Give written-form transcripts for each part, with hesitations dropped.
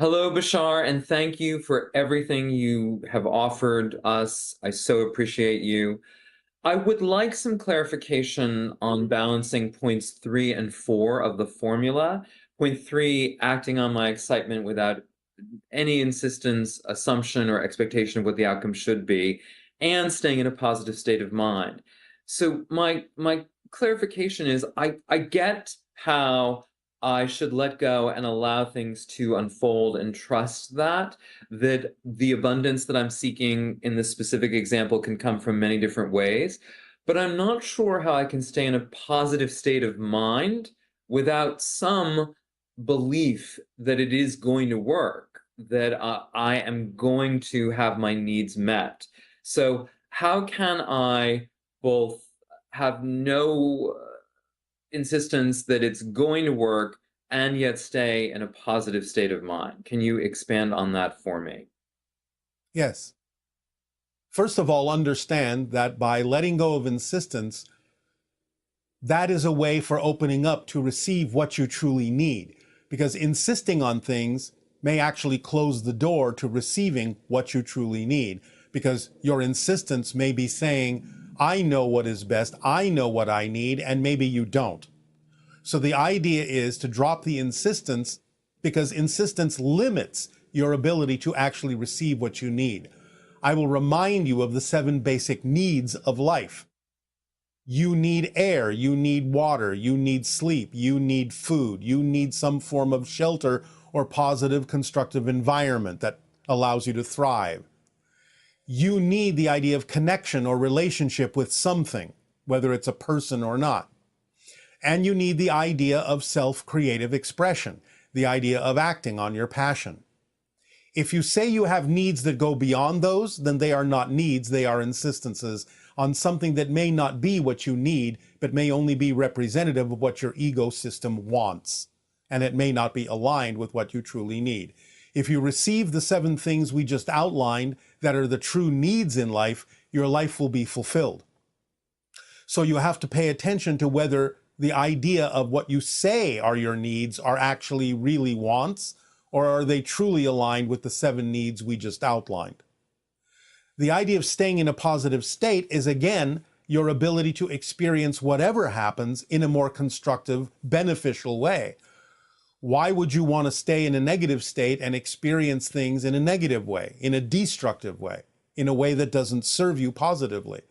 Hello, Bashar, and thank you for everything you have offered us. I so appreciate you. I would like some clarification on balancing points 3 and 4 of the formula. Point 3, acting on my excitement without any insistence, assumption, or expectation of what the outcome should be, and staying in a positive state of mind. So my clarification is I get how I should let go and allow things to unfold and trust that the abundance that I'm seeking in this specific example can come from many different ways. But I'm not sure how I can stay in a positive state of mind without some belief that it is going to work, that I am going to have my needs met. So, how can I both have no insistence that it's going to work and yet stay in a positive state of mind? Can you expand on that for me? Yes. First of all, understand that by letting go of insistence, that is a way for opening up to receive what you truly need. Because insisting on things may actually close the door to receiving what you truly need. Because your insistence may be saying, I know what is best, I know what I need, and maybe you don't. So the idea is to drop the insistence, because insistence limits your ability to actually receive what you need. I will remind you of the 7 basic needs of life. You need air, you need water, you need sleep, you need food, you need some form of shelter or positive constructive environment that allows you to thrive. You need the idea of connection or relationship with something, whether it's a person or not. And you need the idea of self-creative expression, the idea of acting on your passion. If you say you have needs that go beyond those, then they are not needs, they are insistences on something that may not be what you need, but may only be representative of what your ego system wants. And it may not be aligned with what you truly need. If you receive the 7 things we just outlined that are the true needs in life, your life will be fulfilled. So you have to pay attention to whether the idea of what you say are your needs are actually really wants, or are they truly aligned with the 7 needs we just outlined? The idea of staying in a positive state is, again, your ability to experience whatever happens in a more constructive, beneficial way. Why would you want to stay in a negative state and experience things in a negative way, in a destructive way, in a way that doesn't serve you positively?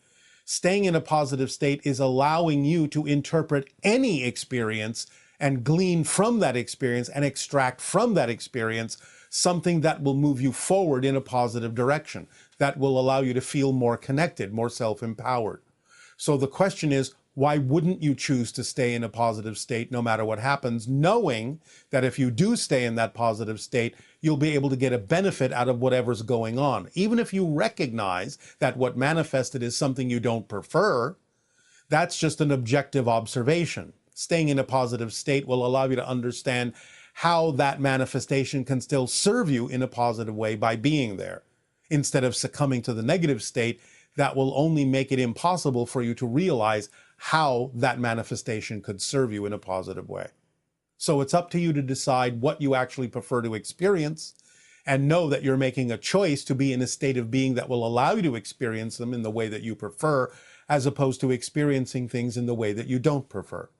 Staying in a positive state is allowing you to interpret any experience and glean from that experience and extract from that experience something that will move you forward in a positive direction, that will allow you to feel more connected, more self-empowered. So the question is, why wouldn't you choose to stay in a positive state no matter what happens, knowing that if you do stay in that positive state, you'll be able to get a benefit out of whatever's going on? Even if you recognize that what manifested is something you don't prefer, that's just an objective observation. Staying in a positive state will allow you to understand how that manifestation can still serve you in a positive way by being there. Instead of succumbing to the negative state, that will only make it impossible for you to realize how that manifestation could serve you in a positive way. So it's up to you to decide what you actually prefer to experience, and know that you're making a choice to be in a state of being that will allow you to experience them in the way that you prefer, as opposed to experiencing things in the way that you don't prefer.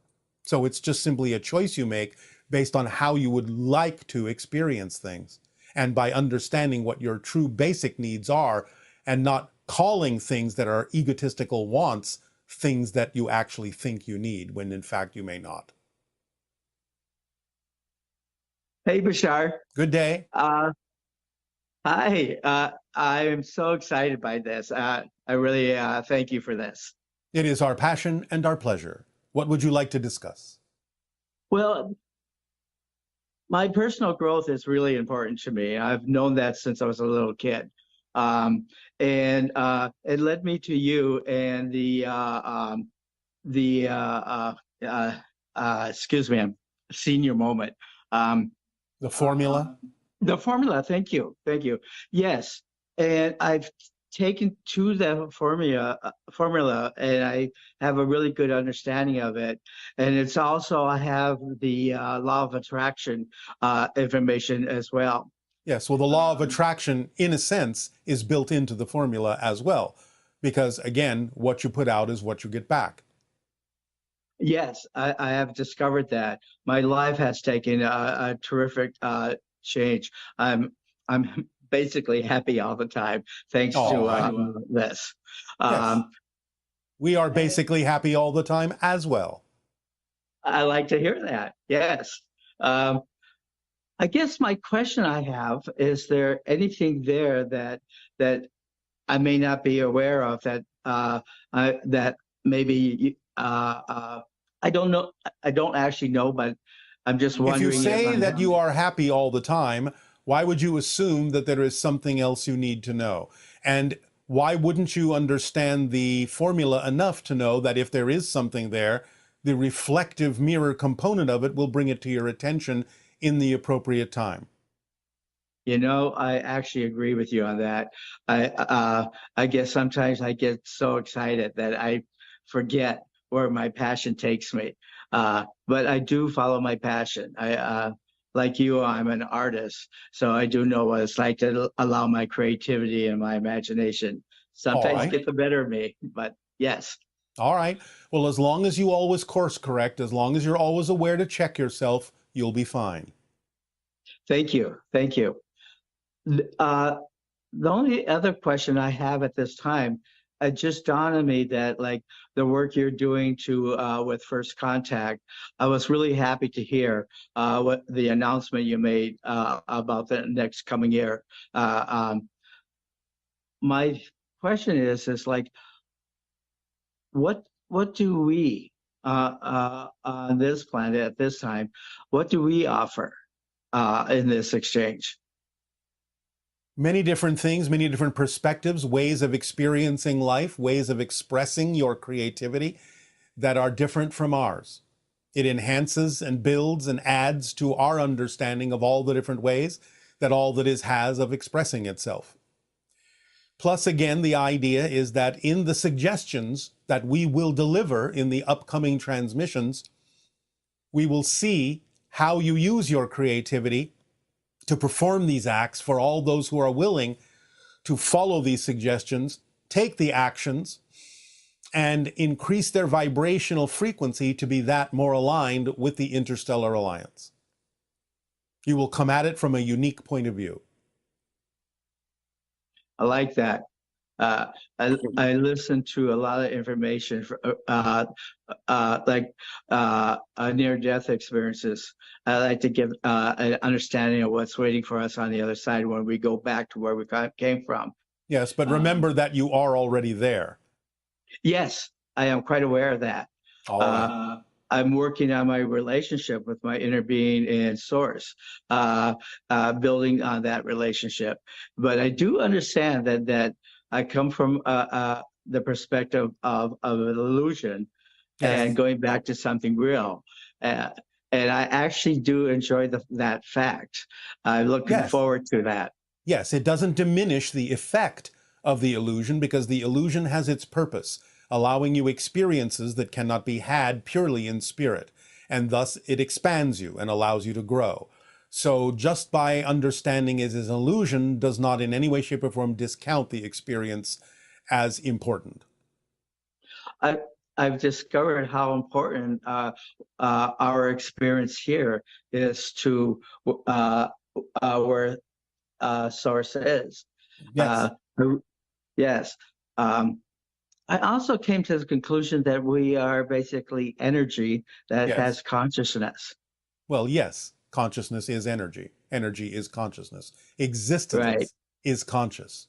So it's just simply a choice you make based on how you would like to experience things. And by understanding what your true basic needs are, and not calling things that are egotistical wants things that you actually think you need, when in fact you may not. Hey, Bashar. Good day. Hi. I am so excited by this. I really thank you for this. It is our passion and our pleasure. What would you like to discuss? Well, my personal growth is really important to me. I've known that since I was a little kid. And it led me to you and excuse me, I'm senior moment. The formula? The formula, thank you. Yes, and I've taken to the formula, and I have a really good understanding of it. And it's also, I have the law of attraction information as well. Yes, well, the law of attraction, in a sense, is built into the formula as well. Because again, what you put out is what you get back. Yes, I have discovered that. My life has taken a terrific change. I'm basically happy all the time thanks All to right. this. Yes. Um, We are basically happy all the time as well. I like to hear that. Yes. Um, I guess my question I have, is there anything there that I may not be aware of that maybe I don't know. I don't actually know, but I'm just If you wondering if say I'm. that you are happy all the time, why would you assume that there is something else you need to know? And why wouldn't you understand the formula enough to know that if there is something there, the reflective mirror component of it will bring it to your attention in the appropriate time? I actually agree with you on that. I guess sometimes I get so excited that I forget where my passion takes me. But I do follow my passion. Like you, I'm an artist, so I do know what it's like to allow my creativity and my imagination All sometimes right. get the better of me. But yes, All right. Well, as long as you always course correct, as long as you're always aware to check yourself, you'll be fine. thank you, thank you. Uh, The only other question I have at this time, it just dawned on me that like the work you're doing to with First Contact, I was really happy to hear what the announcement you made about the next coming year. My question is like, what do we on this planet at this time, what do we offer in this exchange? Many different things, many different perspectives, ways of experiencing life, ways of expressing your creativity that are different from ours. It enhances and builds and adds to our understanding of all the different ways that all that is has of expressing itself. Plus, again, the idea is that in the suggestions that we will deliver in the upcoming transmissions, we will see how you use your creativity to perform these acts for all those who are willing to follow these suggestions, take the actions, and increase their vibrational frequency to be that more aligned with the interstellar alliance. You will come at it from a unique point of view. I like that. Uh, I listen to a lot of information for, like near-death experiences. I like to give an understanding of what's waiting for us on the other side when we go back to where we came from. Yes, but remember that you are already there. Yes, I am quite aware of that. All right. I'm working on my relationship with my inner being and source, building on that relationship. But I do understand that I come from the perspective of an illusion and Yes. going back to something real. Uh, and I actually do enjoy that fact. I'm looking Yes. forward to that. Yes, it doesn't diminish the effect of the illusion because the illusion has its purpose, allowing you experiences that cannot be had purely in spirit, and thus it expands you and allows you to grow. So just by understanding it as an illusion does not in any way, shape, or form discount the experience as important. I, I've discovered how important our experience here is to where source is. Uh, Yes, yes. Um, I also came to the conclusion that we are basically energy that yes. has consciousness. Well, yes, consciousness is energy. Energy is consciousness. Right. Existence is conscious.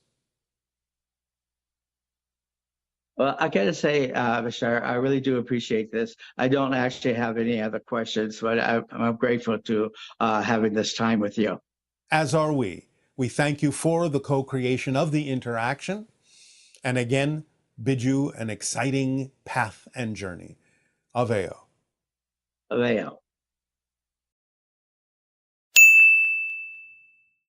Well, I got to say, Bashar, I really do appreciate this. I don't actually have any other questions, but I'm grateful to having this time with you. As are we. We thank you for the co-creation of the interaction, and again, bid you an exciting path and journey. Aveo. Avail.